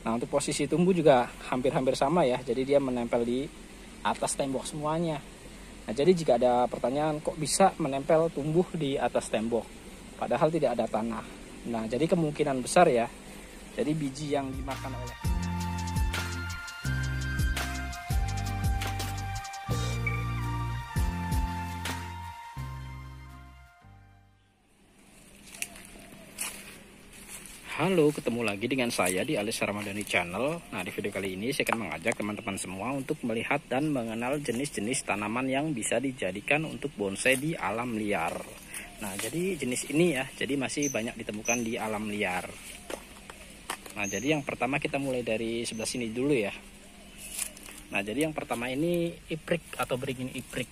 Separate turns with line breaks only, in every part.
Nah, untuk posisi tumbuh juga hampir-hampir sama ya. Jadi dia menempel di atas tembok semuanya. Nah, jadi jika ada pertanyaan kok bisa menempel tumbuh di atas tembok padahal tidak ada tanah. Nah, jadi kemungkinan besar ya. Jadi biji yang dimakan oleh Halo, ketemu lagi dengan saya di Alis Ramadhani Channel. Nah, di video kali ini saya akan mengajak teman-teman semua untuk melihat dan mengenal jenis-jenis tanaman yang bisa dijadikan untuk bonsai di alam liar. Nah, jadi jenis ini ya, jadi masih banyak ditemukan di alam liar. Nah, jadi yang pertama kita mulai dari sebelah sini dulu ya. Nah, jadi yang pertama ini iprik atau beringin iprik.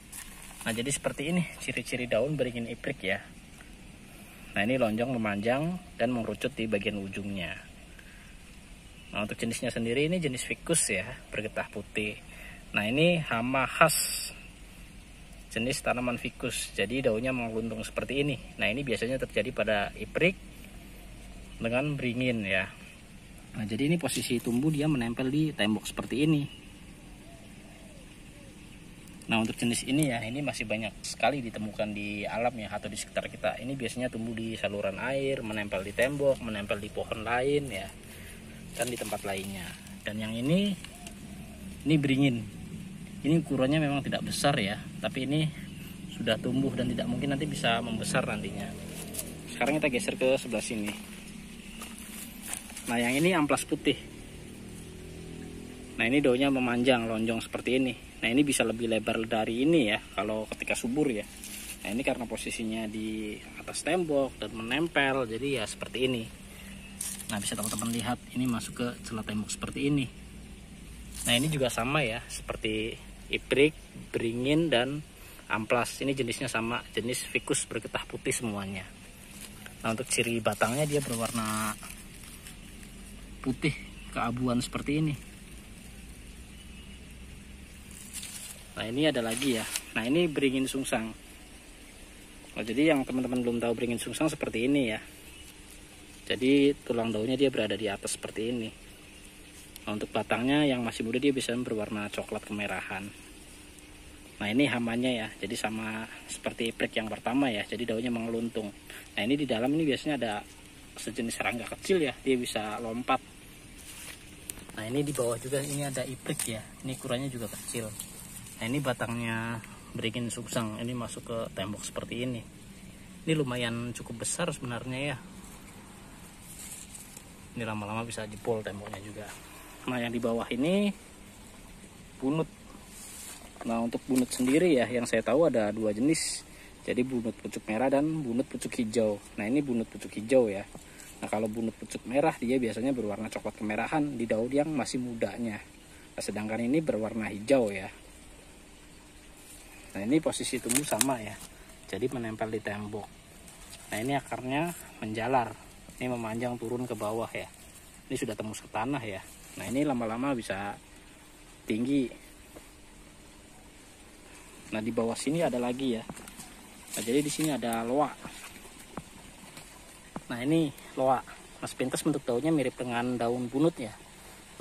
Nah, jadi seperti ini ciri-ciri daun beringin iprik ya. Nah, ini lonjong memanjang dan mengerucut di bagian ujungnya. Nah, untuk jenisnya sendiri ini jenis ficus ya, bergetah putih. Nah, ini hama khas jenis tanaman ficus. Jadi daunnya mengeluntung seperti ini. Nah, ini biasanya terjadi pada iprik dengan beringin ya. Nah, jadi ini posisi tumbuh dia menempel di tembok seperti ini. Nah, untuk jenis ini ya, ini masih banyak sekali ditemukan di alam ya atau di sekitar kita. Ini biasanya tumbuh di saluran air, menempel di tembok, menempel di pohon lain ya, dan di tempat lainnya. Dan yang ini beringin. Ini ukurannya memang tidak besar ya, tapi ini sudah tumbuh dan tidak mungkin nanti bisa membesar nantinya. Sekarang kita geser ke sebelah sini. Nah, yang ini amplas putih. Nah, ini daunnya memanjang, lonjong seperti ini. Nah, ini bisa lebih lebar dari ini ya kalau ketika subur ya. Nah, ini karena posisinya di atas tembok dan menempel, jadi ya seperti ini. Nah, bisa teman-teman lihat ini masuk ke celah tembok seperti ini. Nah, ini juga sama ya seperti iprik, beringin, dan amplas. Ini jenisnya sama, jenis ficus bergetah putih semuanya. Nah, untuk ciri batangnya dia berwarna putih keabuan seperti ini. Nah, ini ada lagi ya. Nah, ini beringin sungsang. Nah, jadi yang teman-teman belum tahu beringin sungsang seperti ini ya. Jadi tulang daunnya dia berada di atas seperti ini. Nah, untuk batangnya yang masih muda dia bisa berwarna coklat kemerahan. Nah, ini hamanya ya. Jadi sama seperti iprik yang pertama ya. Jadi daunnya mengeluntung. Nah, ini di dalam ini biasanya ada sejenis serangga kecil ya. Dia bisa lompat. Nah, ini di bawah juga ini ada iprik ya. Ini ukurannya juga kecil. Nah, ini batangnya beringin sungsang, ini masuk ke tembok seperti ini. Ini lumayan cukup besar sebenarnya ya. Ini lama-lama bisa jebol temboknya juga. Nah, yang di bawah ini bunut. Nah, untuk bunut sendiri ya, yang saya tahu ada dua jenis. Jadi bunut pucuk merah dan bunut pucuk hijau. Nah, ini bunut pucuk hijau ya. Nah, kalau bunut pucuk merah dia biasanya berwarna coklat kemerahan di daun yang masih mudanya. Nah, sedangkan ini berwarna hijau ya. Nah, ini posisi tumbuh sama ya, jadi menempel di tembok. Nah, ini akarnya menjalar, ini memanjang turun ke bawah ya. Ini sudah tembus ke tanah ya. Nah, ini lama-lama bisa tinggi. Nah, di bawah sini ada lagi ya. Nah, jadi di sini ada loa. Nah, ini loa. Nah, sepintas bentuk daunnya mirip dengan daun bunut ya.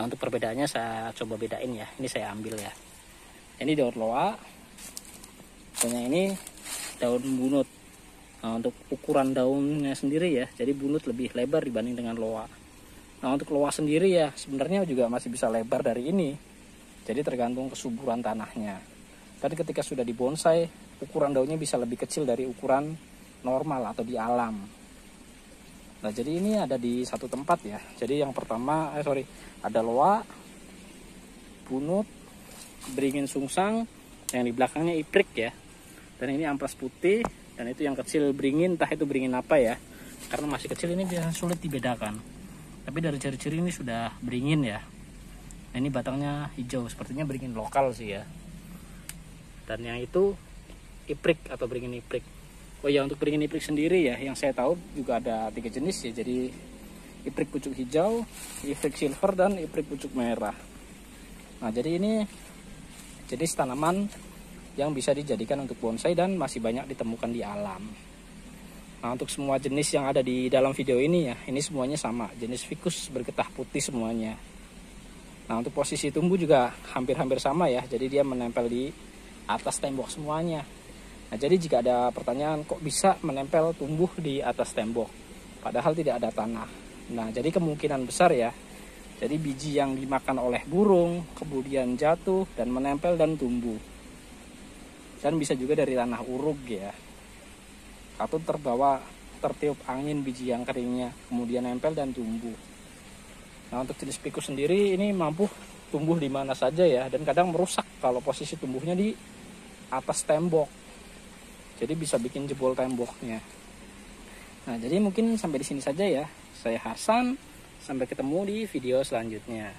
Nah, untuk perbedaannya saya coba bedain ya. Ini saya ambil ya. Ini daun loa. Dan yang ini daun bunut. Nah, untuk ukuran daunnya sendiri ya, jadi bunut lebih lebar dibanding dengan loa. Nah, untuk loa sendiri ya sebenarnya juga masih bisa lebar dari ini. Jadi tergantung kesuburan tanahnya. Tapi ketika sudah dibonsai, ukuran daunnya bisa lebih kecil dari ukuran normal atau di alam. Nah, jadi ini ada di satu tempat ya. Jadi yang pertama, ada loa, bunut, beringin sungsang, yang di belakangnya iprik ya. Dan ini amplas putih, dan itu yang kecil beringin, entah itu beringin apa ya. Karena masih kecil ini biasa sulit dibedakan. Tapi dari ciri-ciri ini sudah beringin ya. Nah, ini batangnya hijau, sepertinya beringin lokal sih ya. Dan yang itu iprik atau beringin iprik. Oh ya, untuk beringin iprik sendiri ya, yang saya tahu juga ada 3 jenis ya. Jadi iprik pucuk hijau, iprik silver, dan iprik pucuk merah. Nah, jadi ini jenis tanaman yang bisa dijadikan untuk bonsai dan masih banyak ditemukan di alam. Nah, untuk semua jenis yang ada di dalam video ini ya, ini semuanya sama, jenis ficus bergetah putih semuanya. Nah, untuk posisi tumbuh juga hampir-hampir sama ya. Jadi dia menempel di atas tembok semuanya. Nah, jadi jika ada pertanyaan kok bisa menempel tumbuh di atas tembok, padahal tidak ada tanah. Nah, jadi kemungkinan besar ya. Jadi biji yang dimakan oleh burung, kemudian jatuh dan menempel dan tumbuh. Dan bisa juga dari tanah uruk ya. Atau tertiup angin biji yang keringnya, kemudian nempel dan tumbuh. Nah, untuk jenis ficus sendiri ini mampu tumbuh di mana saja ya, dan kadang merusak kalau posisi tumbuhnya di atas tembok. Jadi bisa bikin jebol temboknya. Nah, jadi mungkin sampai di sini saja ya. Saya Hasan, sampai ketemu di video selanjutnya.